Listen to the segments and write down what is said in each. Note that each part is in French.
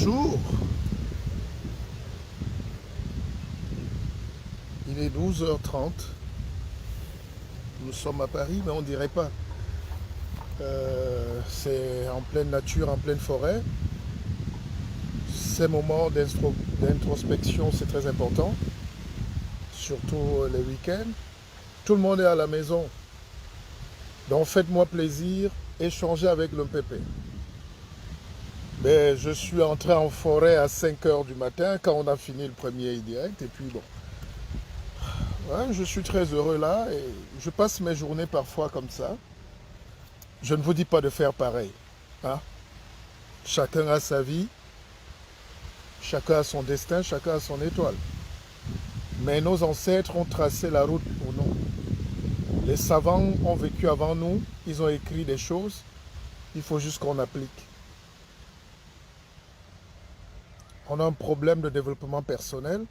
Bonjour, il est 12h30. Nous sommes à Paris, mais on ne dirait pas. C'est en pleine nature, en pleine forêt. Ces moments d'introspection, c'est très important, surtout les week-ends. Tout le monde est à la maison, donc faites-moi plaisir, échangez avec le pépé. Mais je suis entré en forêt à 5 heures du matin quand on a fini le premier direct, et puis bon. Ouais, je suis très heureux là et je passe mes journées parfois comme ça. Je ne vous dis pas de faire pareil, hein. Chacun a sa vie, chacun a son destin, chacun a son étoile. Mais nos ancêtres ont tracé la route pour nous. Les savants ont vécu avant nous, ils ont écrit des choses, il faut juste qu'on applique. On a un problème de développement personnel,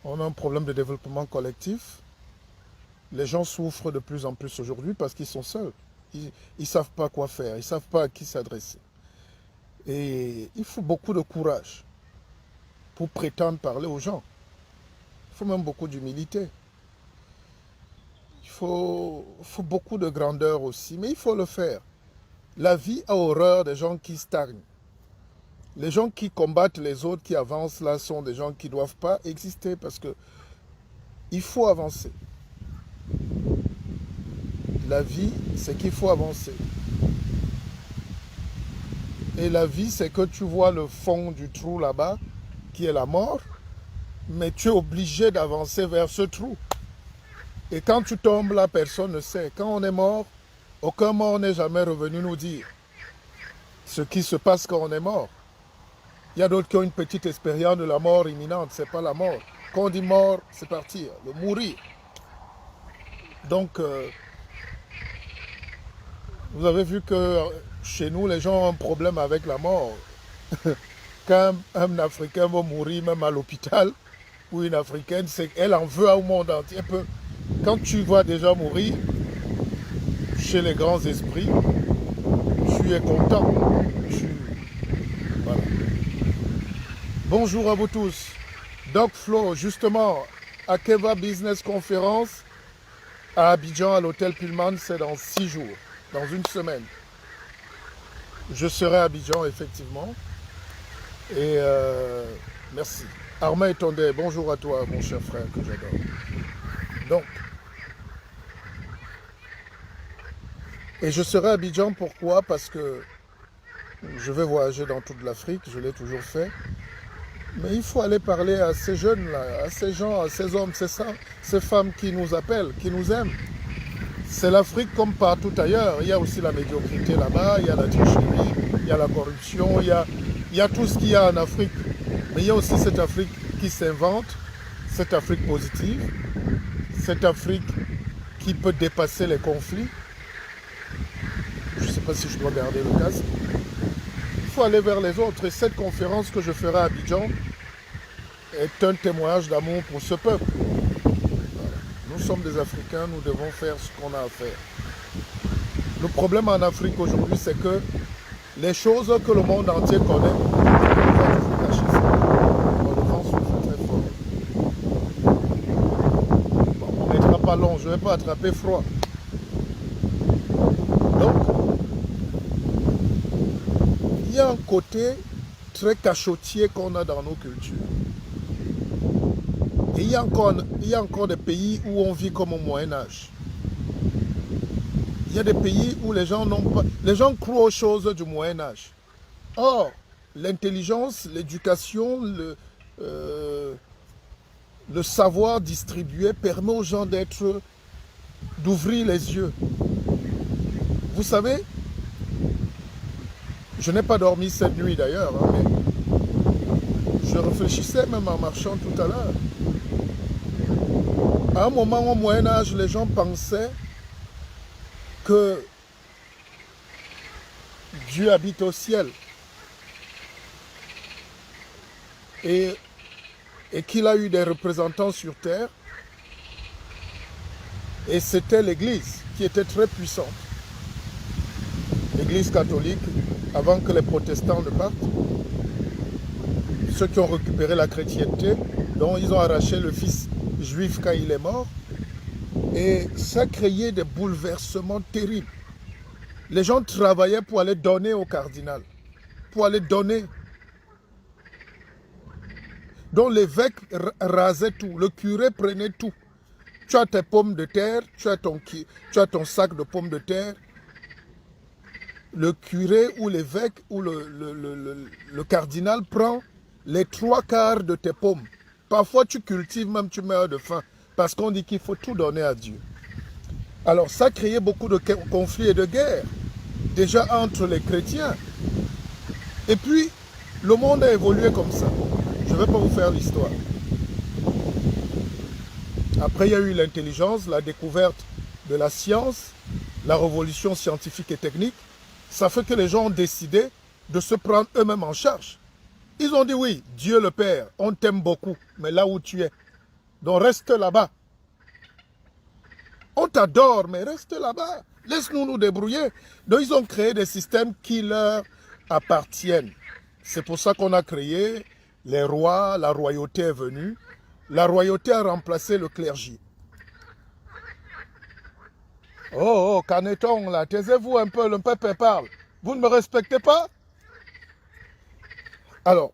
on a un problème de développement collectif. Les gens souffrent de plus en plus aujourd'hui parce qu'ils sont seuls. Ils ne savent pas quoi faire, ils ne savent pas à qui s'adresser. Et il faut beaucoup de courage pour prétendre parler aux gens. Il faut même beaucoup d'humilité. Il faut beaucoup de grandeur aussi, mais il faut le faire. La vie a horreur des gens qui stagnent. Les gens qui combattent les autres, qui avancent là, sont des gens qui ne doivent pas exister parce que il faut avancer. La vie, c'est qu'il faut avancer. Et la vie, c'est que tu vois le fond du trou là-bas, qui est la mort, mais tu es obligé d'avancer vers ce trou. Et quand tu tombes là, personne ne sait. Quand on est mort, aucun mort n'est jamais revenu nous dire ce qui se passe quand on est mort. Il y a d'autres qui ont une petite expérience de la mort imminente, ce n'est pas la mort. Quand on dit mort, c'est partir, le mourir. Donc, vous avez vu que chez nous, les gens ont un problème avec la mort. Quand un Africain va mourir, même à l'hôpital, ou une Africaine, c'est qu'elle en veut au monde entier. Quand tu vois des gens mourir, chez les grands esprits, tu es content. Voilà. Bonjour à vous tous. Doc Flo, justement, à Keva Business Conference, à Abidjan, à l'hôtel Pullman, c'est dans 6 jours, dans une semaine. Je serai à Abidjan, effectivement. Et merci. Armand Etondé, bonjour à toi, mon cher frère, que j'adore. Donc, et je serai à Abidjan, pourquoi? Parce que je vais voyager dans toute l'Afrique, je l'ai toujours fait. Mais il faut aller parler à ces jeunes-là, à ces gens, à ces hommes, ces femmes qui nous appellent, qui nous aiment. C'est l'Afrique comme partout ailleurs. Il y a aussi la médiocrité là-bas, il y a la tricherie, il y a la corruption, il y a tout ce qu'il y a en Afrique. Mais il y a aussi cette Afrique qui s'invente, cette Afrique positive, cette Afrique qui peut dépasser les conflits. Je ne sais pas si je dois garder le casque. Il faut aller vers les autres. Et cette conférence que je ferai à Abidjan est un témoignage d'amour pour ce peuple. Voilà. Nous sommes des Africains, nous devons faire ce qu'on a à faire. Le problème en Afrique aujourd'hui, c'est que les choses que le monde entier connaît, on va toujours cacher ça. Le vent souffle très fort. Bon, on ne mettra pas long, je ne vais pas attraper froid. Donc, il y a un côté très cachotier qu'on a dans nos cultures. Et il y a encore des pays où on vit comme au Moyen-Âge. Il y a des pays où les gens croient aux choses du Moyen-Âge. Or, l'intelligence, l'éducation, le savoir distribué permet aux gens d'ouvrir les yeux. Vous savez, je n'ai pas dormi cette nuit d'ailleurs, hein, mais je réfléchissais même en marchant tout à l'heure. À un moment au Moyen-Âge, les gens pensaient que Dieu habite au ciel et qu'il a eu des représentants sur terre, et c'était l'Église qui était très puissante. L'Église catholique, avant que les protestants ne partent. Ceux qui ont récupéré la chrétienté, dont ils ont arraché le fils juif quand il est mort. Et ça a créé des bouleversements terribles. Les gens travaillaient pour aller donner au cardinal, pour aller donner. Donc l'évêque rasait tout, le curé prenait tout. Tu as tes pommes de terre, tu as ton sac de pommes de terre. Le curé ou l'évêque ou le cardinal prend les 3/4 de tes pommes. Parfois tu cultives, même tu meurs de faim, parce qu'on dit qu'il faut tout donner à Dieu. Alors ça a créé beaucoup de conflits et de guerres, déjà entre les chrétiens. Et puis, le monde a évolué comme ça. Je ne vais pas vous faire l'histoire. Après, il y a eu l'intelligence, la découverte de la science, la révolution scientifique et technique. Ça fait que les gens ont décidé de se prendre eux-mêmes en charge. Ils ont dit oui, Dieu le Père, on t'aime beaucoup, mais là où tu es, donc reste là-bas. On t'adore, mais reste là-bas. Laisse-nous nous débrouiller. Donc ils ont créé des systèmes qui leur appartiennent. C'est pour ça qu'on a créé les rois, la royauté est venue. La royauté a remplacé le clergé. Oh, qu'en est-on là? Taisez-vous un peu, le peuple parle. Vous ne me respectez pas? Alors,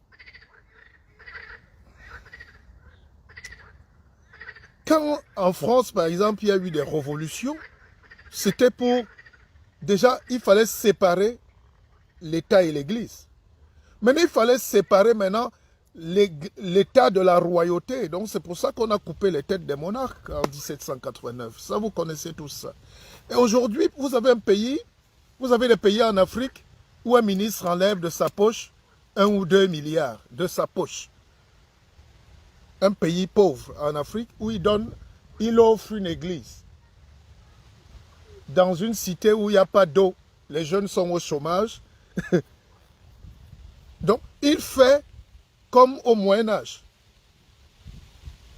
quand en France, par exemple, il y a eu des révolutions, c'était pour... Déjà, il fallait séparer l'État et l'Église. Maintenant, il fallait séparer maintenant l'État de la royauté. Donc, c'est pour ça qu'on a coupé les têtes des monarques en 1789. Ça, vous connaissez tout ça. Et aujourd'hui, vous avez un pays, vous avez des pays en Afrique où un ministre enlève de sa poche 1 ou 2 milliards de sa poche. Un pays pauvre en Afrique où il offre une église. Dans une cité où il n'y a pas d'eau, les jeunes sont au chômage. Donc, il fait comme au Moyen-Âge.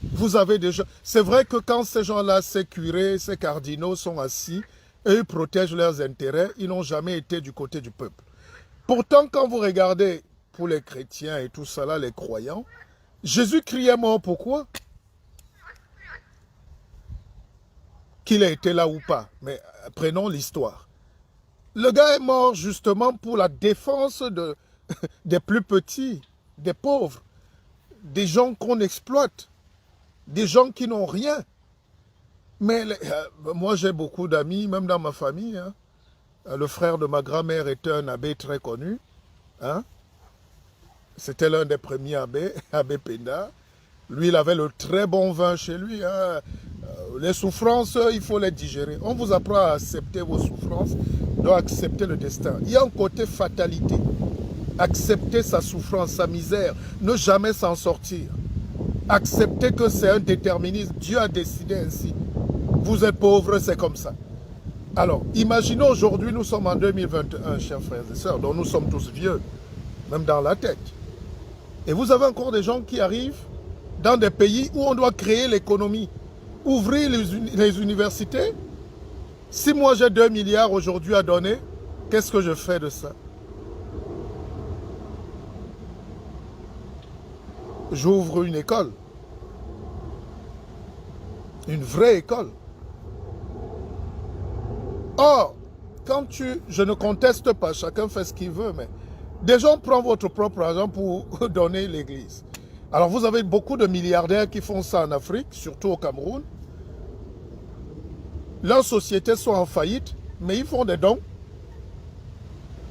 Vous avez des gens... C'est vrai que quand ces gens-là, ces curés, ces cardinaux sont assis, et ils protègent leurs intérêts, ils n'ont jamais été du côté du peuple. Pourtant, quand vous regardez pour les chrétiens et tout ça là, les croyants, Jésus-Christ est mort pourquoi? Qu'il ait été là ou pas. Mais prenons l'histoire. Le gars est mort justement pour la défense des plus petits, des pauvres, des gens qu'on exploite, des gens qui n'ont rien. Mais moi j'ai beaucoup d'amis, même dans ma famille. Hein. Le frère de ma grand-mère était un abbé très connu. Hein. C'était l'un des premiers abbés, abbé Penda. Lui, il avait le très bon vin chez lui. Hein. Les souffrances, il faut les digérer. On vous apprend à accepter vos souffrances, donc accepter le destin. Il y a un côté fatalité. Accepter sa souffrance, sa misère, ne jamais s'en sortir. Accepter que c'est un déterminisme. Dieu a décidé ainsi. Vous êtes pauvre, c'est comme ça. Alors, imaginons aujourd'hui, nous sommes en 2021, chers frères et sœurs, donc nous sommes tous vieux, même dans la tête. Et vous avez encore des gens qui arrivent dans des pays où on doit créer l'économie, ouvrir les universités. Si moi j'ai 2 milliards aujourd'hui à donner, qu'est-ce que je fais de ça? J'ouvre une école. Une vraie école. Or, je ne conteste pas, chacun fait ce qu'il veut, mais des gens prennent votre propre argent pour donner l'église. Alors vous avez beaucoup de milliardaires qui font ça en Afrique, surtout au Cameroun. Leurs sociétés sont en faillite, mais ils font des dons.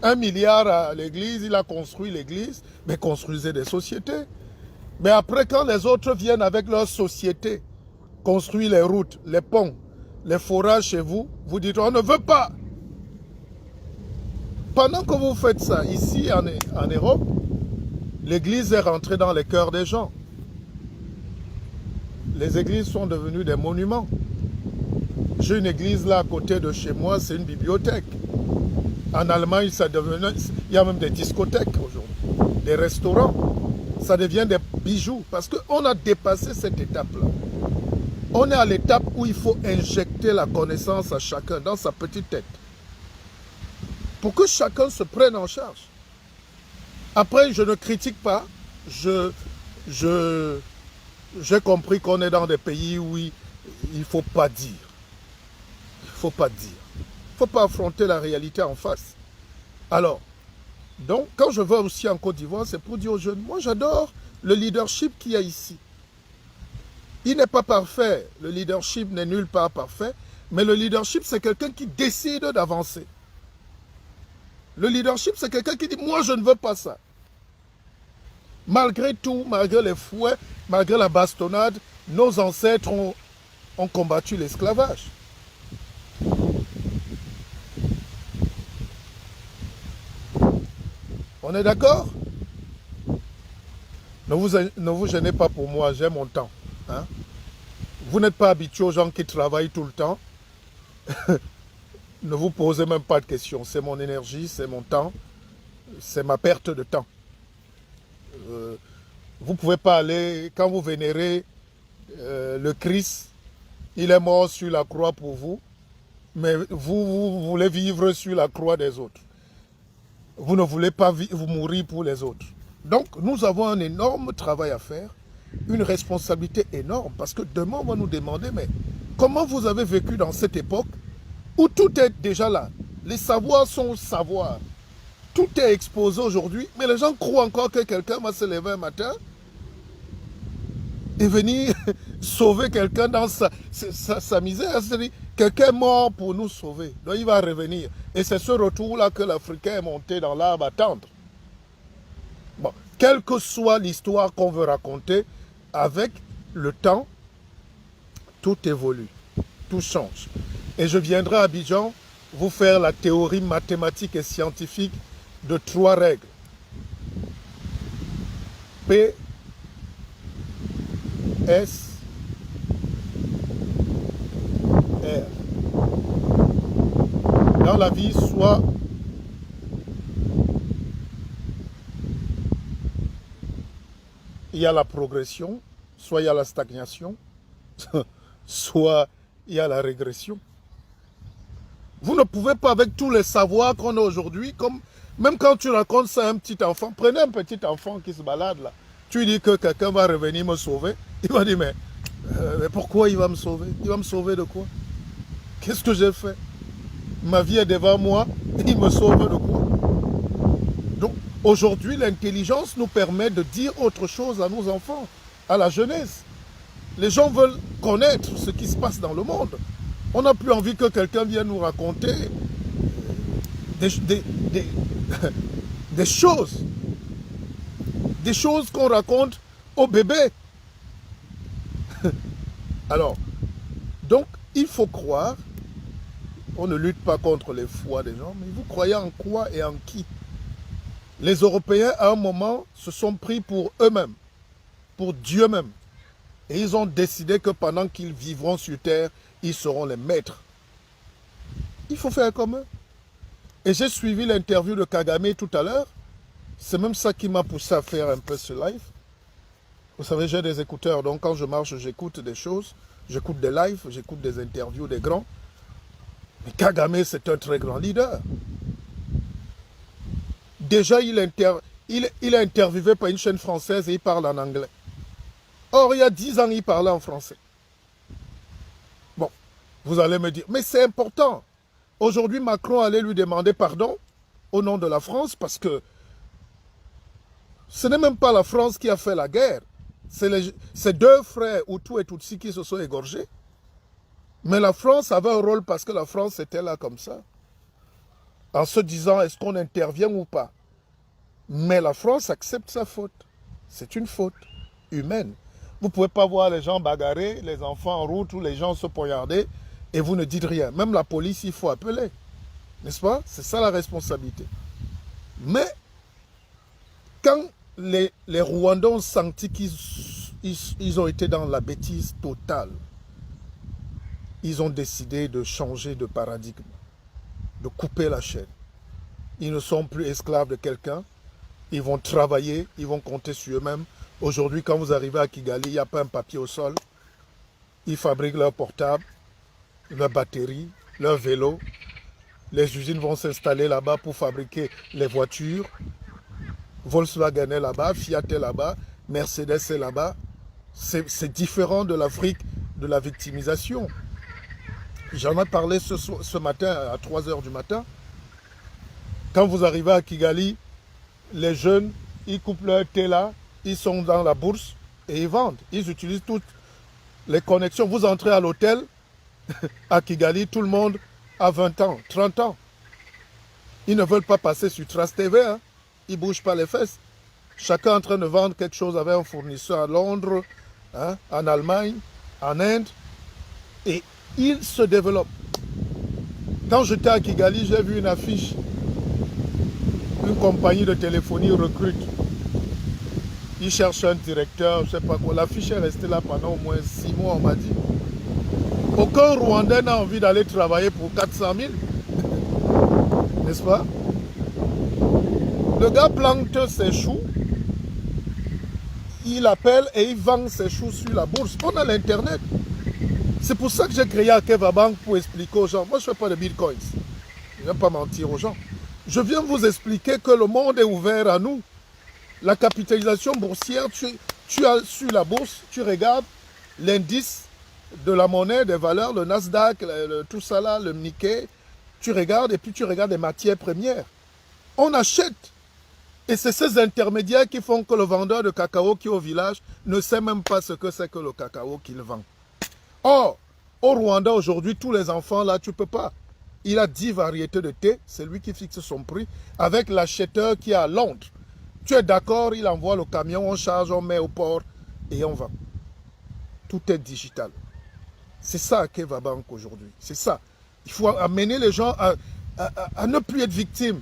1 milliard à l'église, il a construit l'église, mais construisez des sociétés. Mais après, quand les autres viennent avec leurs sociétés, construire les routes, les ponts, les forages chez vous, vous dites on ne veut pas. Pendant que vous faites ça, ici en Europe, l'église est rentrée dans les cœurs des gens. Les églises sont devenues des monuments. J'ai une église là à côté de chez moi, c'est une bibliothèque. En Allemagne, il y a même des discothèques aujourd'hui, des restaurants. Ça devient des bijoux parce qu'on a dépassé cette étape-là. On est à l'étape où il faut injecter la connaissance à chacun dans sa petite tête. pour que chacun se prenne en charge. Après, je ne critique pas. J'ai compris qu'on est dans des pays où il ne faut pas dire. Il ne faut pas dire. Il ne faut pas affronter la réalité en face. Alors, donc, quand je vais aussi en Côte d'Ivoire, c'est pour dire aux jeunes, moi j'adore le leadership qu'il y a ici. Il n'est pas parfait. Le leadership n'est nulle part parfait. Mais le leadership, c'est quelqu'un qui décide d'avancer. Le leadership, c'est quelqu'un qui dit, moi je ne veux pas ça. Malgré tout, malgré les fouets, malgré la bastonnade, nos ancêtres ont combattu l'esclavage. On est d'accord? Ne vous gênez pas pour moi, j'ai mon temps. Hein? Vous n'êtes pas habitué aux gens qui travaillent tout le temps. Ne vous posez même pas de questions. C'est mon énergie, c'est mon temps, c'est ma perte de temps. Vous ne pouvez pas aller, quand vous vénérez le Christ, il est mort sur la croix pour vous, mais vous voulez vivre sur la croix des autres. Vous ne voulez pas vous mourir pour les autres. Donc, nous avons un énorme travail à faire, une responsabilité énorme, parce que demain, on va nous demander, mais comment vous avez vécu dans cette époque où tout est déjà là? Les savoirs sont savoirs. Tout est exposé aujourd'hui, mais les gens croient encore que quelqu'un va se lever un matin et venir sauver quelqu'un dans sa misère. C'est-à-dire, quelqu'un est mort pour nous sauver. Donc il va revenir. Et c'est ce retour-là que l'Africain est monté dans l'arbre à tendre. Bon, quelle que soit l'histoire qu'on veut raconter, avec le temps, tout évolue, tout change. Et je viendrai à Abidjan vous faire la théorie mathématique et scientifique de 3 règles. P, S, R. Dans la vie, soit il y a la progression, soit il y a la stagnation, soit il y a la régression. Vous ne pouvez pas, avec tous les savoirs qu'on a aujourd'hui, même quand tu racontes ça à un petit enfant, prenez un petit enfant qui se balade là, tu lui dis que quelqu'un va revenir me sauver, il va dire mais pourquoi il va me sauver? Il va me sauver de quoi? Qu'est-ce que j'ai fait? Ma vie est devant moi, il me sauve de quoi? Donc aujourd'hui, l'intelligence nous permet de dire autre chose à nos enfants, à la jeunesse. Les gens veulent connaître ce qui se passe dans le monde. On n'a plus envie que quelqu'un vienne nous raconter des choses qu'on raconte aux bébés. Alors, donc, il faut croire, on ne lutte pas contre les foi des gens, mais vous croyez en quoi et en qui? Les Européens, à un moment, se sont pris pour eux-mêmes, pour Dieu même. Et ils ont décidé que pendant qu'ils vivront sur terre, ils seront les maîtres. Il faut faire comme eux. Et j'ai suivi l'interview de Kagame tout à l'heure. C'est même ça qui m'a poussé à faire un peu ce live. Vous savez, j'ai des écouteurs, donc quand je marche, j'écoute des choses. J'écoute des lives, j'écoute des interviews des grands. Mais Kagame, c'est un très grand leader. Déjà, il est interviewé par une chaîne française et il parle en anglais. Or, il y a 10 ans, il parlait en français. Bon, vous allez me dire, mais c'est important. Aujourd'hui, Macron allait lui demander pardon au nom de la France parce que ce n'est même pas la France qui a fait la guerre. C'est 2 frères, Hutu et Tutsi, qui se sont égorgés. Mais la France avait un rôle parce que la France était là comme ça. En se disant, est-ce qu'on intervient ou pas? Mais la France accepte sa faute. C'est une faute humaine. Vous ne pouvez pas voir les gens bagarrer, les enfants en route ou les gens se poignarder et vous ne dites rien. Même la police, il faut appeler. N'est-ce pas? C'est ça la responsabilité. Mais quand les Rwandais ont senti qu'ils ont été dans la bêtise totale, ils ont décidé de changer de paradigme, de couper la chaîne. Ils ne sont plus esclaves de quelqu'un. Ils vont travailler, ils vont compter sur eux-mêmes. Aujourd'hui, quand vous arrivez à Kigali, il n'y a pas un papier au sol. Ils fabriquent leur portable, leur batterie, leur vélo. Les usines vont s'installer là-bas pour fabriquer les voitures. Volkswagen est là-bas, Fiat est là-bas, Mercedes est là-bas. C'est différent de l'Afrique, de la victimisation. J'en ai parlé ce matin à 3 h du matin. Quand vous arrivez à Kigali, les jeunes, ils coupent leur thé là, ils sont dans la bourse et ils vendent. Ils utilisent toutes les connexions. Vous entrez à l'hôtel, à Kigali, tout le monde a 20 ans, 30 ans. Ils ne veulent pas passer sur Trace TV, hein. Ils ne bougent pas les fesses. Chacun est en train de vendre quelque chose avec un fournisseur à Londres, hein, en Allemagne, en Inde. Et ils se développent. Quand j'étais à Kigali, j'ai vu une affiche. Une compagnie de téléphonie recrute. Ils cherchent un directeur, je ne sais pas quoi. L'affiche est restée là pendant au moins 6 mois, on m'a dit. Aucun Rwandais n'a envie d'aller travailler pour 400 000. N'est-ce pas? Le gars plante ses choux. Il appelle et il vend ses choux sur la bourse. On a l'Internet. C'est pour ça que j'ai créé Akeva Bank pour expliquer aux gens. Moi, je ne fais pas de bitcoins. Je ne viens pas mentir aux gens. Je viens vous expliquer que le monde est ouvert à nous. La capitalisation boursière, tu as sur la bourse, tu regardes l'indice de la monnaie, des valeurs, le Nasdaq, tout ça là, le Nikkei. Tu regardes et puis tu regardes les matières premières. On achète. Et c'est ces intermédiaires qui font que le vendeur de cacao qui est au village ne sait même pas ce que c'est que le cacao qu'il vend. Or, au Rwanda aujourd'hui, tous les enfants là, tu ne peux pas. Il a 10 variétés de thé, c'est lui qui fixe son prix, avec l'acheteur qui est à Londres. Tu es d'accord, il envoie le camion, on charge, on met au port et on vend. Tout est digital. C'est ça Akeva Bank aujourd'hui. C'est ça. Il faut amener les gens à ne plus être victimes.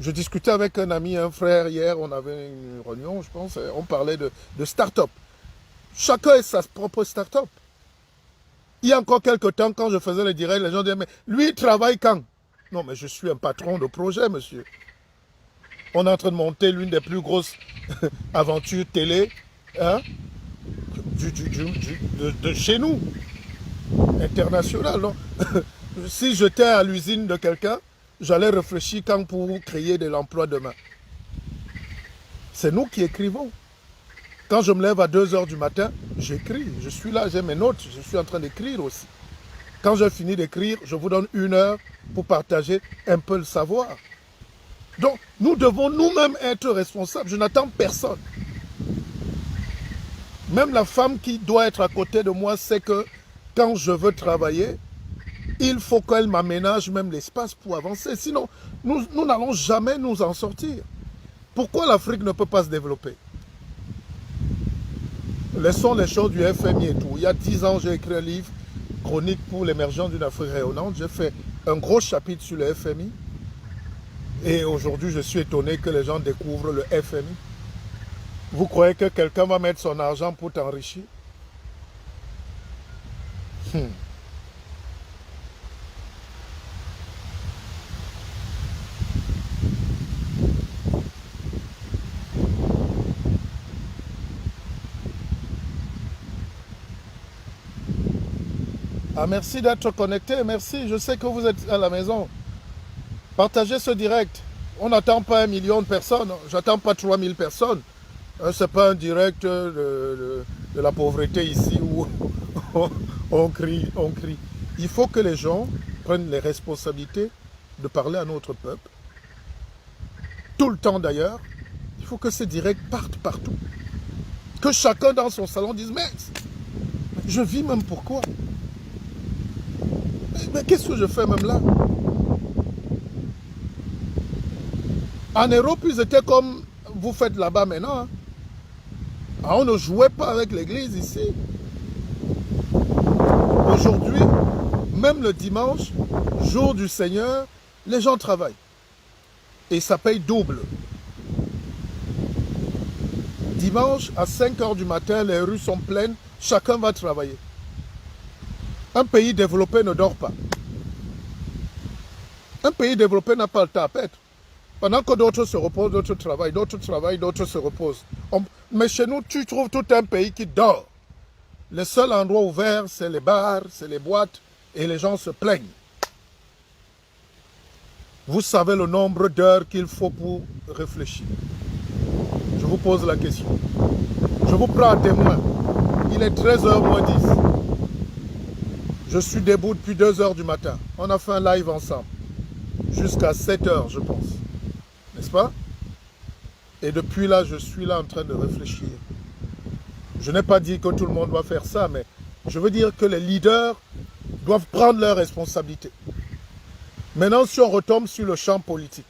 Je discutais avec un ami, un frère hier, on avait une réunion, je pense, on parlait de start-up. Chacun a sa propre start-up. Il y a encore quelques temps, quand je faisais les directs, les gens disaient, mais lui, il travaille quand? Non, mais je suis un patron de projet, monsieur. On est en train de monter l'une des plus grosses aventures télé, hein, de chez nous, international. Non. Si j'étais à l'usine de quelqu'un, j'allais réfléchir quand pour créer de l'emploi demain. C'est nous qui écrivons. Quand je me lève à 2 h du matin, j'écris. Je suis là, j'ai mes notes, je suis en train d'écrire aussi. Quand j'ai fini d'écrire, je vous donne 1 heure pour partager un peu le savoir. Donc, nous devons nous-mêmes être responsables. Je n'attends personne. Même la femme qui doit être à côté de moi sait que quand je veux travailler, il faut qu'elle m'aménage même l'espace pour avancer. Sinon, nous n'allons jamais nous en sortir. Pourquoi l'Afrique ne peut pas se développer? Laissons les choses du FMI et tout. Il y a 10 ans, j'ai écrit un livre, Chronique pour l'émergence d'une Afrique rayonnante. J'ai fait un gros chapitre sur le FMI. Et aujourd'hui, je suis étonné que les gens découvrent le FMI. Vous croyez que quelqu'un va mettre son argent pour t'enrichir? Ah, merci d'être connecté, merci. Je sais que vous êtes à la maison. Partagez ce direct. On n'attend pas 1 million de personnes. J'attends pas 3000 personnes. Ce n'est pas un direct de la pauvreté ici où on crie, on crie. Il faut que les gens prennent les responsabilités de parler à notre peuple. Tout le temps d'ailleurs. Il faut que ces directs partent partout. Que chacun dans son salon dise, mais je vis même pourquoi? Mais qu'est-ce que je fais même là? En Europe, ils étaient comme vous faites là-bas maintenant. Hein. Ah, on ne jouait pas avec l'église ici. Aujourd'hui, même le dimanche, jour du Seigneur, les gens travaillent. Et ça paye double. Dimanche, à 5 h du matin, les rues sont pleines, chacun va travailler. Un pays développé ne dort pas. Un pays développé n'a pas le temps à perdre. Pendant que d'autres se reposent, d'autres travaillent, d'autres se reposent. Mais chez nous, tu trouves tout un pays qui dort. Les seuls endroits ouverts, c'est les bars, c'est les boîtes, et les gens se plaignent. Vous savez le nombre d'heures qu'il faut pour réfléchir. Je vous pose la question. Je vous prends à témoin. Il est 13h moins 10. Je suis debout depuis 2h du matin. On a fait un live ensemble. Jusqu'à 7h, je pense. N'est-ce pas? Et depuis là, je suis là en train de réfléchir. Je n'ai pas dit que tout le monde doit faire ça, mais je veux dire que les leaders doivent prendre leurs responsabilités. Maintenant, si on retombe sur le champ politique.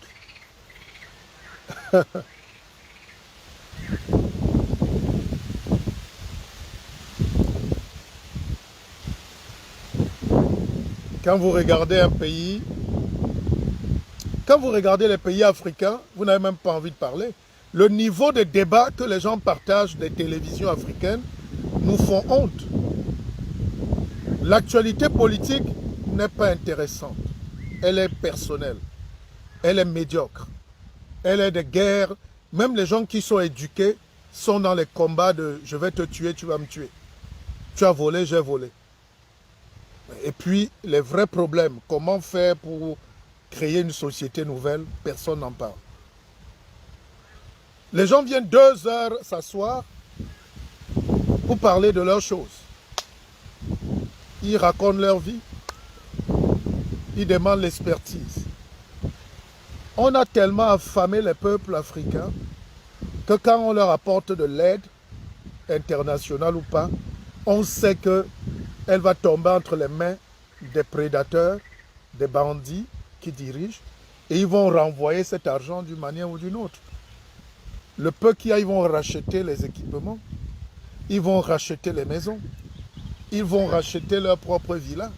Quand vous regardez un pays, quand vous regardez les pays africains, vous n'avez même pas envie de parler. Le niveau de débat que les gens partagent des télévisions africaines nous font honte. L'actualité politique n'est pas intéressante. Elle est personnelle. Elle est médiocre. Elle est de guerre. Même les gens qui sont éduqués sont dans les combats de « je vais te tuer, tu vas me tuer ». Tu as volé, j'ai volé. Et puis, les vrais problèmes, comment faire pour créer une société nouvelle, personne n'en parle. Les gens viennent 2 heures s'asseoir pour parler de leurs choses. Ils racontent leur vie. Ils demandent l'expertise. On a tellement affamé les peuples africains que quand on leur apporte de l'aide, internationale ou pas, on sait qu'elle va tomber entre les mains des prédateurs, des bandits qui dirigent, et ils vont renvoyer cet argent d'une manière ou d'une autre. Le peu qu'il y a, ils vont racheter les équipements, ils vont racheter les maisons, ils vont racheter leur propre villa,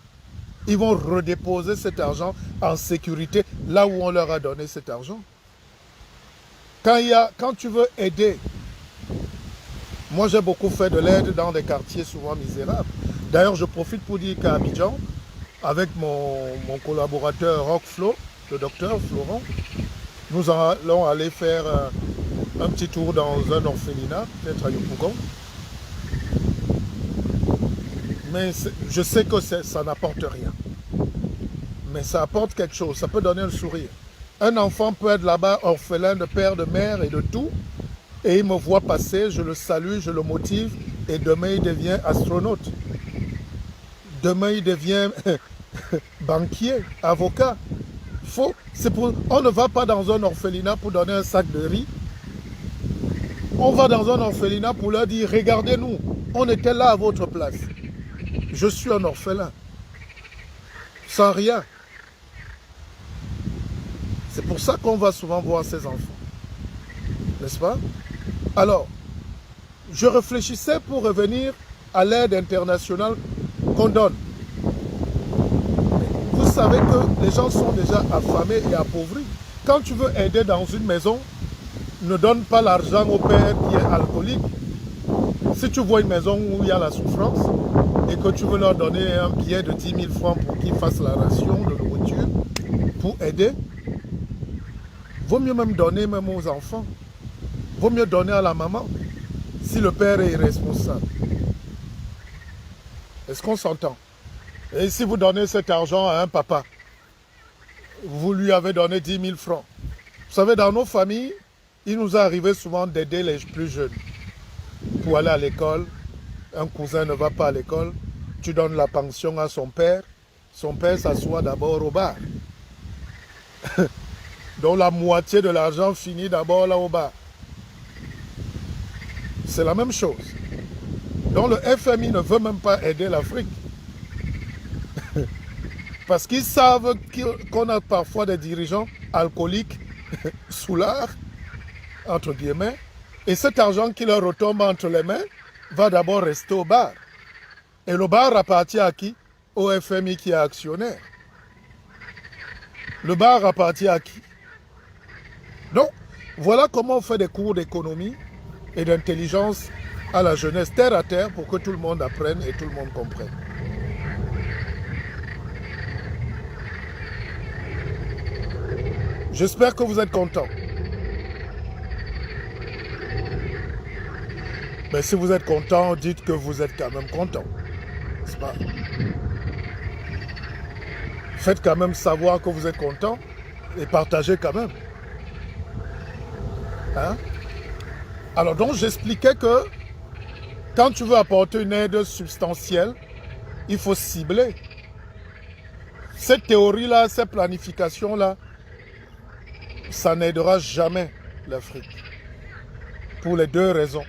ils vont redéposer cet argent en sécurité là où on leur a donné cet argent. Quand tu veux aider, moi j'ai beaucoup fait de l'aide dans des quartiers souvent misérables. D'ailleurs, je profite pour dire qu'à Abidjan, avec mon collaborateur Rockflo, le docteur Florent, nous allons aller faire un petit tour dans un orphelinat, peut-être à Yopougon. Mais je sais que ça n'apporte rien. Mais ça apporte quelque chose, ça peut donner un sourire. Un enfant peut être là-bas orphelin de père, de mère et de tout, et il me voit passer, je le salue, je le motive, et demain il devient astronaute. Demain il devient banquier, avocat. On ne va pas dans un orphelinat pour donner un sac de riz. On va dans un orphelinat pour leur dire, regardez-nous, on était là à votre place. Je suis un orphelin, sans rien. C'est pour ça qu'on va souvent voir ces enfants. N'est-ce pas? Alors, je réfléchissais pour revenir à l'aide internationale qu'on donne. Vous savez que les gens sont déjà affamés et appauvris. Quand tu veux aider dans une maison, ne donne pas l'argent au père qui est alcoolique. Si tu vois une maison où il y a la souffrance et que tu veux leur donner un billet de 10 000 francs pour qu'ils fassent la ration de nourriture, pour aider, vaut mieux même donner même aux enfants. Vaut mieux donner à la maman si le père est irresponsable. Est-ce qu'on s'entend? Et si vous donnez cet argent à un papa, vous lui avez donné 10 000 francs. Vous savez, dans nos familles, il nous est arrivé souvent d'aider les plus jeunes pour aller à l'école. Un cousin ne va pas à l'école, tu donnes la pension à son père s'assoit d'abord au bar. Donc la moitié de l'argent finit d'abord là au bar. C'est la même chose. Donc le FMI ne veut même pas aider l'Afrique. Parce qu'ils savent qu'on a parfois des dirigeants alcooliques, soulards, entre guillemets, et cet argent qui leur retombe entre les mains va d'abord rester au bar. Et le bar appartient à qui? Au FMI qui est actionnaire. Le bar appartient à qui? Donc, voilà comment on fait des cours d'économie et d'intelligence à la jeunesse, terre à terre, pour que tout le monde apprenne et tout le monde comprenne. J'espère que vous êtes contents. Mais si vous êtes content, dites que vous êtes quand même content. N'est-ce pas? Faites quand même savoir que vous êtes content. et partager quand même. Hein? Alors donc j'expliquais que quand tu veux apporter une aide substantielle, il faut cibler. Cette théorie-là, cette planification-là, ça n'aidera jamais l'Afrique. Pour les deux raisons.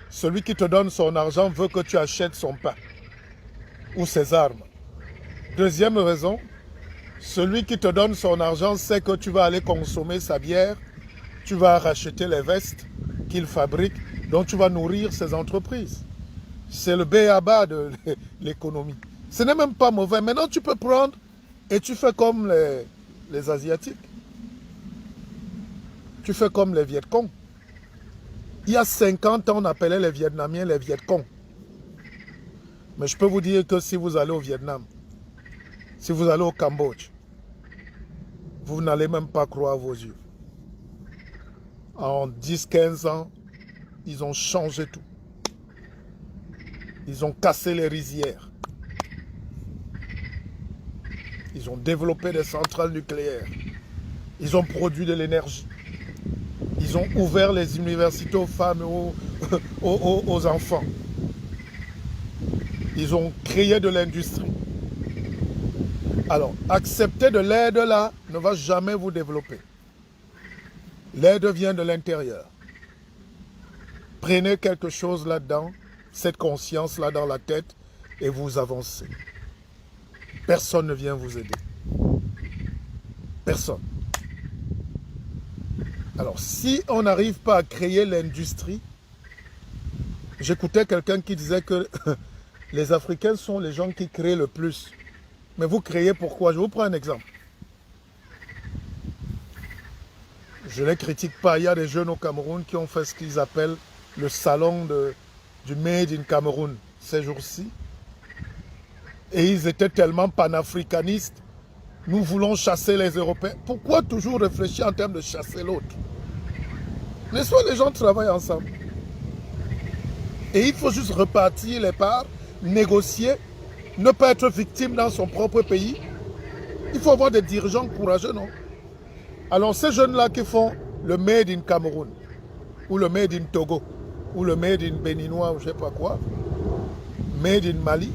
Celui qui te donne son argent veut que tu achètes son pain ou ses armes. Deuxième raison, celui qui te donne son argent sait que tu vas aller consommer sa bière, tu vas racheter les vestes qu'il fabrique, donc tu vas nourrir ses entreprises. C'est le b.a.-ba de l'économie. Ce n'est même pas mauvais. Maintenant, tu peux prendre et tu fais comme les Asiatiques. Tu fais comme les Vietcong. Il y a 50 ans, on appelait les Vietnamiens les Vietcong. Mais je peux vous dire que si vous allez au Vietnam, si vous allez au Cambodge, vous n'allez même pas croire vos yeux. En 10-15 ans, ils ont changé tout. Ils ont cassé les rizières. Ils ont développé des centrales nucléaires. Ils ont produit de l'énergie. Ils ont ouvert les universités aux femmes et aux enfants. Ils ont créé de l'industrie. Alors, accepter de l'aide là ne va jamais vous développer. L'aide vient de l'intérieur. Prenez quelque chose là-dedans, cette conscience-là dans la tête et vous avancez. Personne ne vient vous aider. Personne. Alors, si on n'arrive pas à créer l'industrie, j'écoutais quelqu'un qui disait que les Africains sont les gens qui créent le plus. Mais vous créez pourquoi? Je vous prends un exemple. Je ne les critique pas. Il y a des jeunes au Cameroun qui ont fait ce qu'ils appellent le salon du Made in Cameroun ces jours-ci. Et ils étaient tellement panafricanistes. Nous voulons chasser les Européens. Pourquoi toujours réfléchir en termes de chasser l'autre? N'est-ce pas, les gens travaillent ensemble. Et il faut juste repartir les parts, négocier, ne pas être victime dans son propre pays. Il faut avoir des dirigeants courageux, non? Alors ces jeunes-là qui font le Made in Cameroun, ou le Made in Togo, ou le Made in Béninois, ou je ne sais pas quoi, Made in Mali,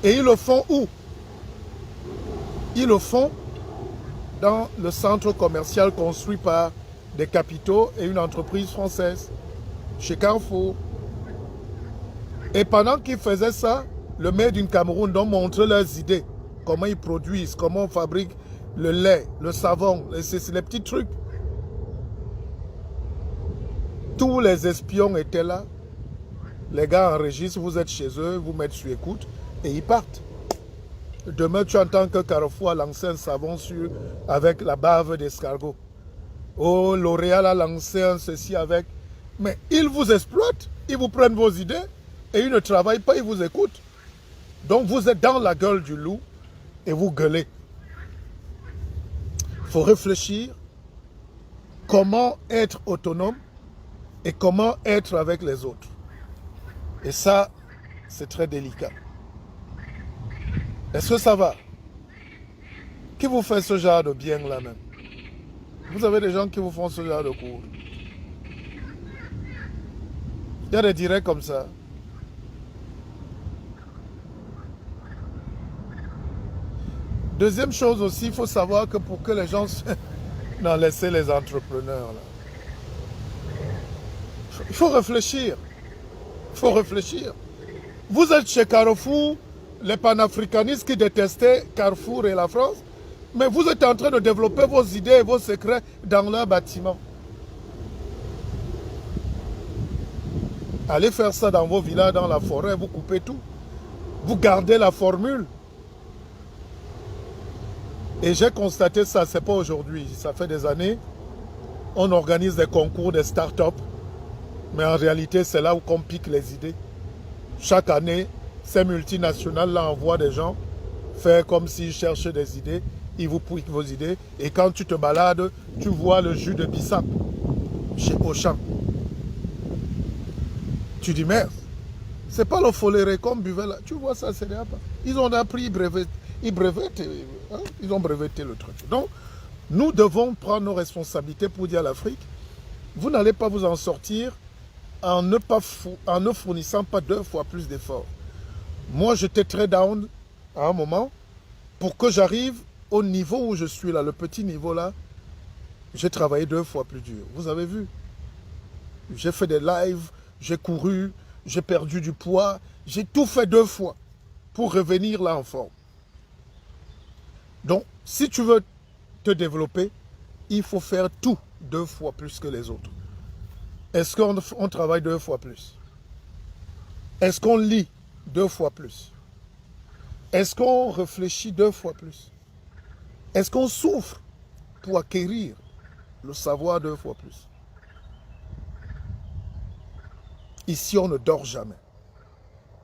et ils le font où? Ils le font dans le centre commercial construit par des capitaux et une entreprise française, chez Carrefour. Et pendant qu'ils faisaient ça, le Made in Cameroun donc montrait leurs idées, comment ils produisent, comment on fabrique le lait, le savon, les petits trucs. Tous les espions étaient là. Les gars enregistrent, vous êtes chez eux, vous mettez sur écoute et ils partent. Demain, tu entends que Carrefour a lancé un savon avec la bave d'escargot. Oh, L'Oréal a lancé un ceci avec. Mais ils vous exploitent, ils vous prennent vos idées et ils ne travaillent pas, ils vous écoutent. Donc vous êtes dans la gueule du loup et vous gueulez. Il faut réfléchir comment être autonome et comment être avec les autres. Et ça, c'est très délicat. Est-ce que ça va? Qui vous fait ce genre de bien là même? Vous avez des gens qui vous font ce genre de cours. Il y a des directs comme ça. Deuxième chose aussi, il faut savoir que pour que les gens... Non, laissez les entrepreneurs là. Il faut réfléchir. Il faut réfléchir. Vous êtes chez Carrefour, les panafricanistes qui détestaient Carrefour et la France, mais vous êtes en train de développer vos idées et vos secrets dans leur bâtiment. Allez faire ça dans vos villages, dans la forêt, vous coupez tout. Vous gardez la formule. Et j'ai constaté ça, ce n'est pas aujourd'hui, ça fait des années. On organise des concours des start-up, mais en réalité, c'est là où on pique les idées. Chaque année, ces multinationales-là envoient des gens faire comme s'ils cherchaient des idées, ils vous piquent vos idées, et quand tu te balades, tu vois le jus de bissap chez Auchan. Tu dis, merde, c'est pas le foléré qu'on buvait là. Tu vois ça, c'est pas. Ils ont appris, ils ont breveté le truc. Donc, Nous devons prendre nos responsabilités pour dire à l'Afrique, vous n'allez pas vous en sortir en ne fournissant pas 2 fois plus d'efforts. Moi, j'étais très down à un moment. Pour que j'arrive au niveau où je suis là, le petit niveau là, j'ai travaillé 2 fois plus dur. Vous avez vu? J'ai fait des lives, j'ai couru, j'ai perdu du poids. J'ai tout fait 2 fois pour revenir là en forme. Donc, si tu veux te développer, il faut faire tout 2 fois plus que les autres. Est-ce qu'on travaille 2 fois plus? Est-ce qu'on lit 2 fois plus? Est-ce qu'on réfléchit 2 fois plus? Est-ce qu'on souffre pour acquérir le savoir 2 fois plus? Ici, on ne dort jamais.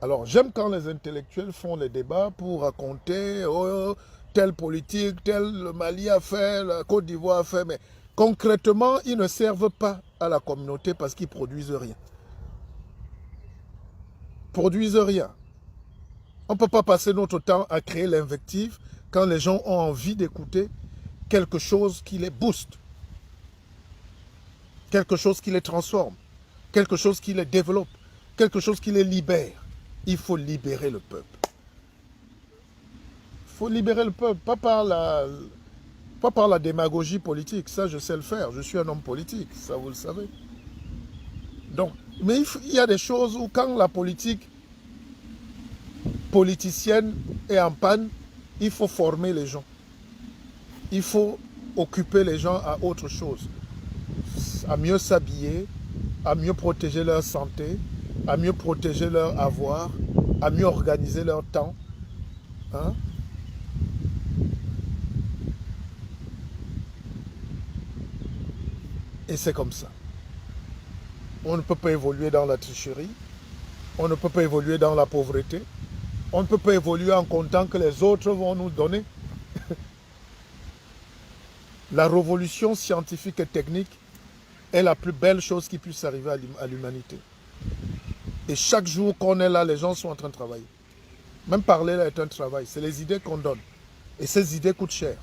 Alors, j'aime quand les intellectuels font les débats pour raconter oh, telle politique, tel le Mali a fait, la Côte d'Ivoire a fait, mais concrètement, ils ne servent pas à la communauté parce qu'ils ne produisent rien. Ils ne produisent rien. On ne peut pas passer notre temps à créer l'invective quand les gens ont envie d'écouter quelque chose qui les booste, quelque chose qui les transforme, quelque chose qui les développe, quelque chose qui les libère. Il faut libérer le peuple. Il faut libérer le peuple, pas par la démagogie politique. Ça, je sais le faire. Je suis un homme politique, ça vous le savez. Donc, mais il y a des choses où quand la politique politicienne est en panne, il faut former les gens. Il faut occuper les gens à autre chose. À mieux s'habiller, à mieux protéger leur santé, à mieux protéger leur avoir, à mieux organiser leur temps. Hein? Et c'est comme ça. On ne peut pas évoluer dans la tricherie. On ne peut pas évoluer dans la pauvreté. On ne peut pas évoluer en comptant que les autres vont nous donner. La révolution scientifique et technique est la plus belle chose qui puisse arriver à l'humanité. Et chaque jour qu'on est là, les gens sont en train de travailler. Même parler là est un travail. C'est les idées qu'on donne. Et ces idées coûtent cher.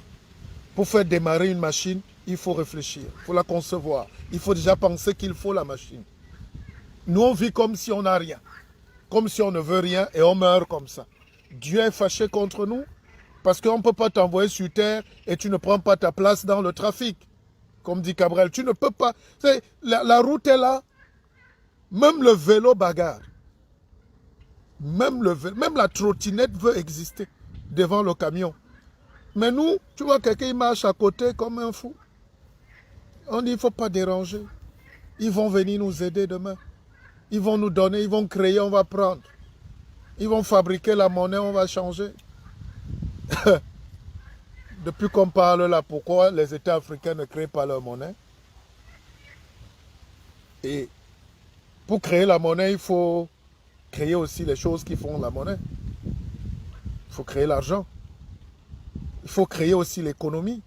Pour faire démarrer une machine, il faut réfléchir. Il faut la concevoir. Il faut déjà penser qu'il faut la machine. Nous, on vit comme si on n'a rien. Comme si on ne veut rien et on meurt comme ça. Dieu est fâché contre nous parce qu'on ne peut pas t'envoyer sur terre et tu ne prends pas ta place dans le trafic. Comme dit Cabrel, tu ne peux pas. La route est là. Même le vélo bagarre. Même la trottinette veut exister devant le camion. Mais nous, tu vois quelqu'un il marche à côté comme un fou. On dit il ne faut pas déranger. Ils vont venir nous aider demain. Ils vont nous donner, ils vont créer, on va prendre. Ils vont fabriquer la monnaie, on va changer. Depuis qu'on parle là, pourquoi les États africains ne créent pas leur monnaie? Et pour créer la monnaie, il faut créer aussi les choses qui font la monnaie. Il faut créer l'argent. Il faut créer aussi l'économie.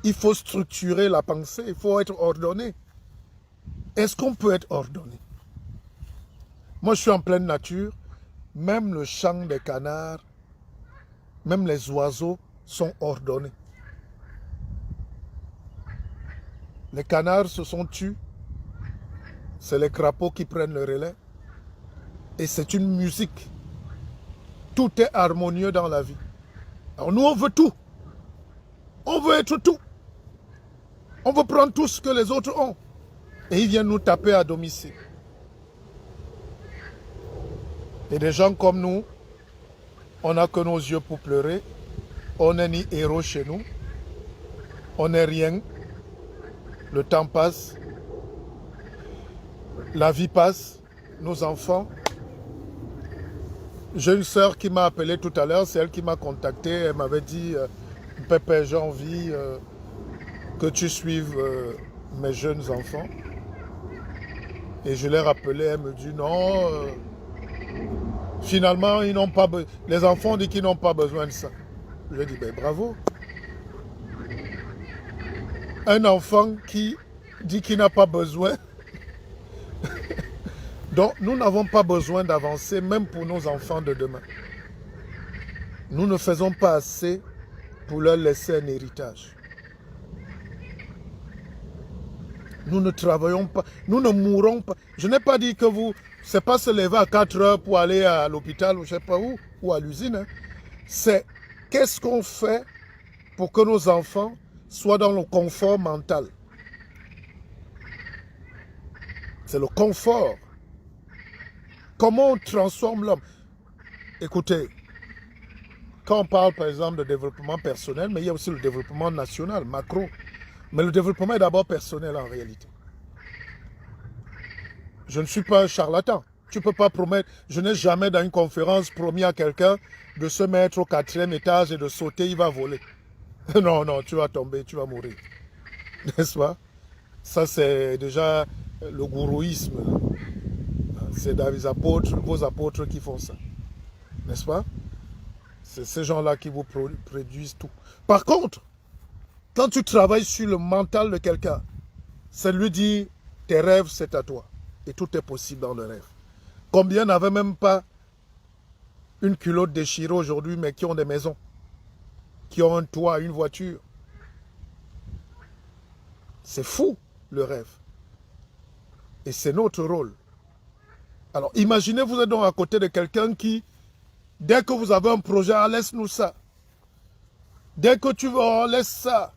Il faut structurer la pensée. Il faut être ordonné. Est-ce qu'on peut être ordonné? Moi, je suis en pleine nature. Même le chant des canards, même les oiseaux sont ordonnés. Les canards se sont tus. C'est les crapauds qui prennent le relais. Et c'est une musique. Tout est harmonieux dans la vie. Alors nous, on veut tout. On veut être tout. On veut prendre tout ce que les autres ont. Et ils viennent nous taper à domicile. Et des gens comme nous, on n'a que nos yeux pour pleurer. On n'est ni héros chez nous. On n'est rien. Le temps passe. La vie passe. Nos enfants. J'ai une sœur qui m'a appelé tout à l'heure. C'est elle qui m'a contacté. Elle m'avait dit, Pépé, j'ai envie que tu suives mes jeunes enfants. Et je l'ai rappelé. Elle me dit, non. Finalement, ils n'ont pas les enfants disent qu'ils n'ont pas besoin de ça. Je lui ai dit, ben bravo. Un enfant qui dit qu'il n'a pas besoin. Donc, nous n'avons pas besoin d'avancer, même pour nos enfants de demain. Nous ne faisons pas assez pour leur laisser un héritage. Nous ne travaillons pas, nous ne mourrons pas. Je n'ai pas dit que vous, c'est pas se lever à 4 heures pour aller à l'hôpital ou je ne sais pas où, ou à l'usine. Hein. C'est qu'est-ce qu'on fait pour que nos enfants soient dans le confort mental. C'est le confort. Comment on transforme l'homme? Écoutez, quand on parle par exemple de développement personnel, mais il y a aussi le développement national, macro. Mais le développement est d'abord personnel en réalité. Je ne suis pas un charlatan. Tu ne peux pas promettre, je n'ai jamais dans une conférence promis à quelqu'un de se mettre au 4e étage et de sauter, il va voler. Non, non, tu vas tomber, tu vas mourir. N'est-ce pas? Ça c'est déjà le gourouisme. C'est dans les apôtres, vos apôtres qui font ça. N'est-ce pas? C'est ces gens-là qui vous produisent tout. Par contre, quand tu travailles sur le mental de quelqu'un, ça lui dit, tes rêves, c'est à toi. Et tout est possible dans le rêve. Combien n'avaient même pas une culotte déchirée aujourd'hui, mais qui ont des maisons, qui ont un toit, une voiture. C'est fou, le rêve. Et c'est notre rôle. Alors, imaginez, vous êtes donc à côté de quelqu'un qui, dès que vous avez un projet, ah, laisse-nous ça. Dès que tu veux, oh, laisse ça.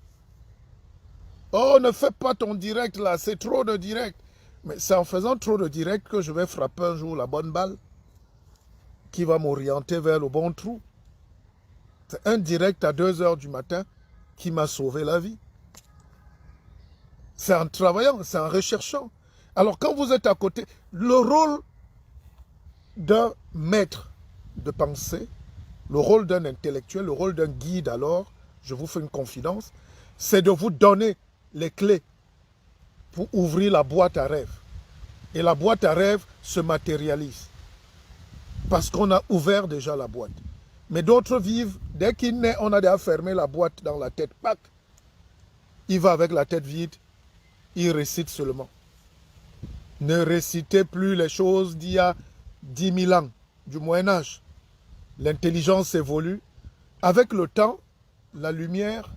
Oh, ne fais pas ton direct là, c'est trop de direct. Mais c'est en faisant trop de direct que je vais frapper un jour la bonne balle qui va m'orienter vers le bon trou. C'est un direct à 2 heures du matin qui m'a sauvé la vie. C'est en travaillant, c'est en recherchant. Alors quand vous êtes à côté, le rôle d'un maître de pensée, le rôle d'un intellectuel, le rôle d'un guide alors, je vous fais une confidence, c'est de vous donner les clés pour ouvrir la boîte à rêve. Et la boîte à rêve se matérialise. Parce qu'on a ouvert déjà la boîte. Mais d'autres vivent, dès qu'il naît, on a déjà fermé la boîte dans la tête. Pac. Il va avec la tête vide, il récite seulement. Ne récitez plus les choses d'il y a 10 000 ans, du Moyen-Âge. L'intelligence évolue. Avec le temps, la lumière,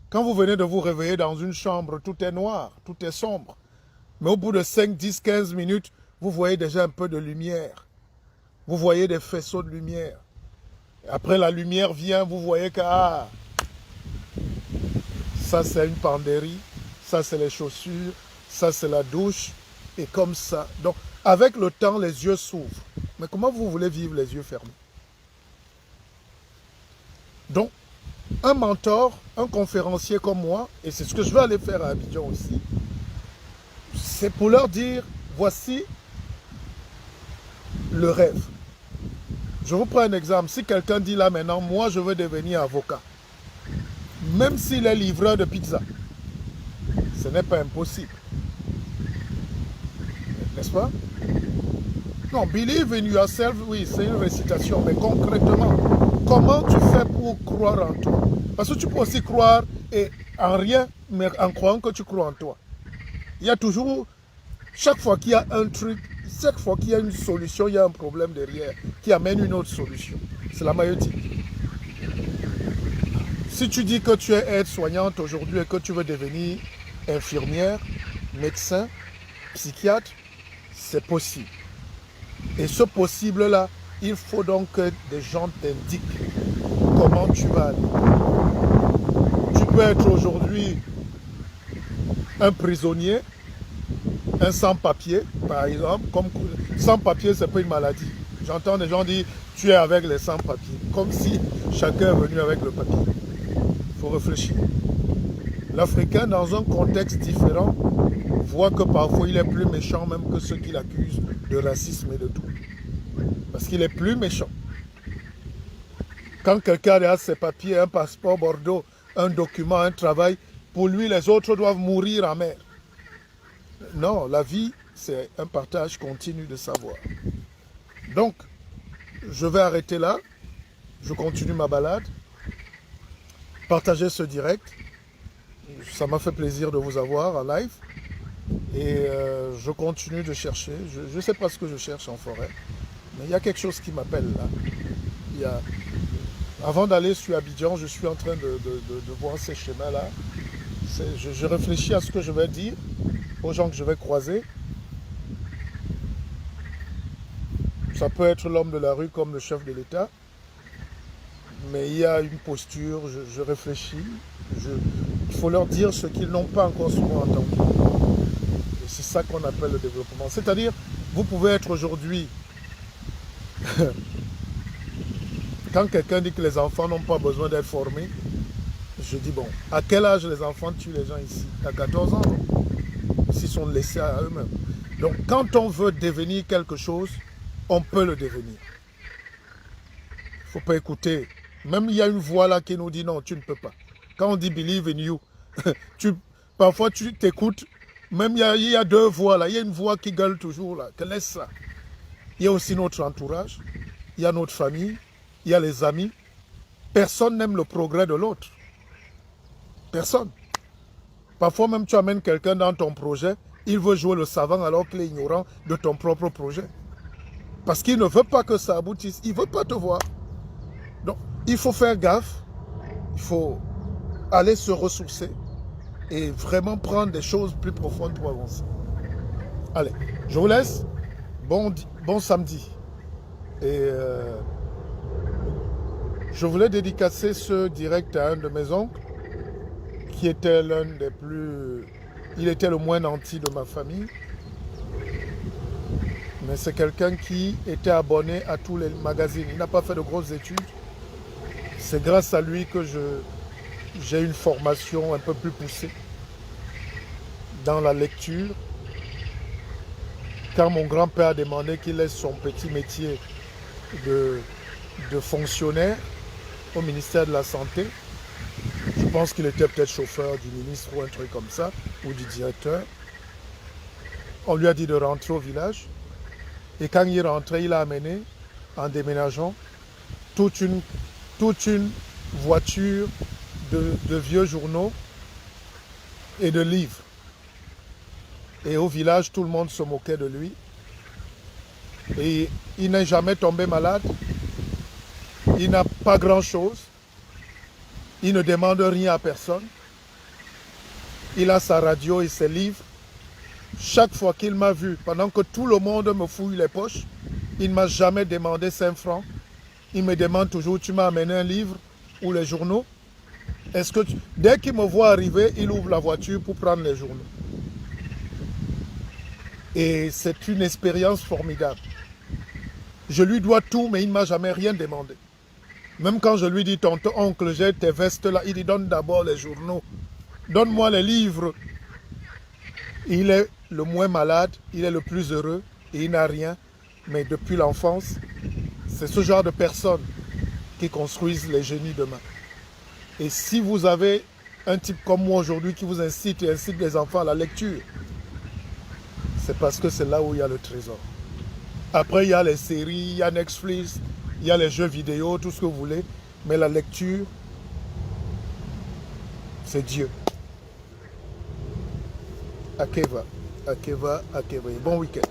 quand vous venez de vous réveiller dans une chambre, tout est noir, tout est sombre. Mais au bout de 5, 10, 15 minutes, vous voyez déjà un peu de lumière. Vous voyez des faisceaux de lumière. Après la lumière vient, vous voyez que ah, ça c'est une penderie, ça c'est les chaussures, ça c'est la douche, et comme ça. Donc avec le temps, les yeux s'ouvrent. Mais comment vous voulez vivre les yeux fermés? Donc, un mentor, un conférencier comme moi, et c'est ce que je vais aller faire à Abidjan aussi, c'est pour leur dire, voici le rêve. Je vous prends un exemple. Si quelqu'un dit là maintenant, moi je veux devenir avocat, même s'il est livreur de pizza, ce n'est pas impossible. N'est-ce pas? Non, believe in yourself, oui, c'est une récitation, mais concrètement, comment tu fais pour croire en toi? Parce que tu peux aussi croire et en rien, mais en croyant que tu crois en toi. Il y a toujours, chaque fois qu'il y a un truc, chaque fois qu'il y a une solution, il y a un problème derrière qui amène une autre solution. C'est la maïotique. Si tu dis que tu es aide-soignante aujourd'hui et que tu veux devenir infirmière, médecin, psychiatre, c'est possible. Et ce possible-là, il faut donc que des gens t'indiquent comment tu vas aller. Tu peux être aujourd'hui un prisonnier, un sans-papier, par exemple. Comme sans-papier, ce n'est pas une maladie. J'entends des gens dire, tu es avec les sans-papiers. Comme si chacun est venu avec le papier. Il faut réfléchir. L'Africain, dans un contexte différent, voit que parfois il est plus méchant même que ceux qui l'accusent de racisme et de tout. Parce qu'il est plus méchant. Quand quelqu'un a ses papiers, un passeport Bordeaux, un document, un travail, pour lui, les autres doivent mourir en mer. Non, la vie, c'est un partage continu de savoir. Donc, je vais arrêter là. Je continue ma balade. Partagez ce direct. Ça m'a fait plaisir de vous avoir en live. Et je continue de chercher. Je ne sais pas ce que je cherche en forêt. Mais il y a quelque chose qui m'appelle là. Avant d'aller sur Abidjan, je suis en train de voir ces chemins-là. Je réfléchis à ce que je vais dire aux gens que je vais croiser. Ça peut être l'homme de la rue comme le chef de l'État, mais il y a une posture, je réfléchis, il faut leur dire ce qu'ils n'ont pas encore souvent entendu. Et c'est ça qu'on appelle le développement. C'est-à-dire, vous pouvez être aujourd'hui, quand quelqu'un dit que les enfants n'ont pas besoin d'être formés, je dis bon, à quel âge les enfants tuent les gens ici? À 14 ans, s'ils sont laissés à eux-mêmes. Donc quand on veut devenir quelque chose, on peut le devenir. Il ne faut pas écouter. Même il y a une voix là qui nous dit non, tu ne peux pas. Quand on dit believe in you, parfois tu t'écoutes. Même il y a deux voix là. Il y a une voix qui gueule toujours là. Que laisse ça. Il y a aussi notre entourage. Il y a notre famille. Il y a les amis. Personne n'aime le progrès de l'autre. Personne. Parfois même tu amènes quelqu'un dans ton projet. Il veut jouer le savant alors qu'il est ignorant de ton propre projet. Parce qu'il ne veut pas que ça aboutisse. Il ne veut pas te voir. Donc, il faut faire gaffe. Il faut aller se ressourcer et vraiment prendre des choses plus profondes pour avancer. Allez, je vous laisse. Bon samedi. Et je voulais dédicacer ce direct à un de mes oncles qui était l'un des plus... Il était le moins nanti de ma famille. Mais c'est quelqu'un qui était abonné à tous les magazines. Il n'a pas fait de grosses études. C'est grâce à lui que j'ai une formation un peu plus poussée dans la lecture. Quand mon grand-père a demandé qu'il laisse son petit métier de fonctionnaire au ministère de la Santé, je pense qu'il était peut-être chauffeur du ministre ou un truc comme ça, ou du directeur. On lui a dit de rentrer au village. Et quand il est rentré, il a amené, en déménageant, toute une voiture de vieux journaux et de livres. Et au village, tout le monde se moquait de lui. Et il n'est jamais tombé malade. Il n'a pas grand-chose. Il ne demande rien à personne. Il a sa radio et ses livres. Chaque fois qu'il m'a vu, pendant que tout le monde me fouille les poches, il ne m'a jamais demandé 5 francs. Il me demande toujours, tu m'as amené un livre ou les journaux? Est-ce que dès qu'il me voit arriver, il ouvre la voiture pour prendre les journaux. Et c'est une expérience formidable. Je lui dois tout, mais il ne m'a jamais rien demandé. Même quand je lui dis, tonton, oncle, j'ai tes vestes là, il dit, donne d'abord les journaux. Donne-moi les livres. Il est le moins malade, il est le plus heureux et il n'a rien. Mais depuis l'enfance, c'est ce genre de personnes qui construisent les génies demain. Et si vous avez un type comme moi aujourd'hui qui vous incite et incite les enfants à la lecture, c'est parce que c'est là où il y a le trésor. Après, il y a les séries, il y a Netflix, il y a les jeux vidéo, tout ce que vous voulez. Mais la lecture, c'est Dieu. Akeva, Akeva, Akeva. Bon week-end.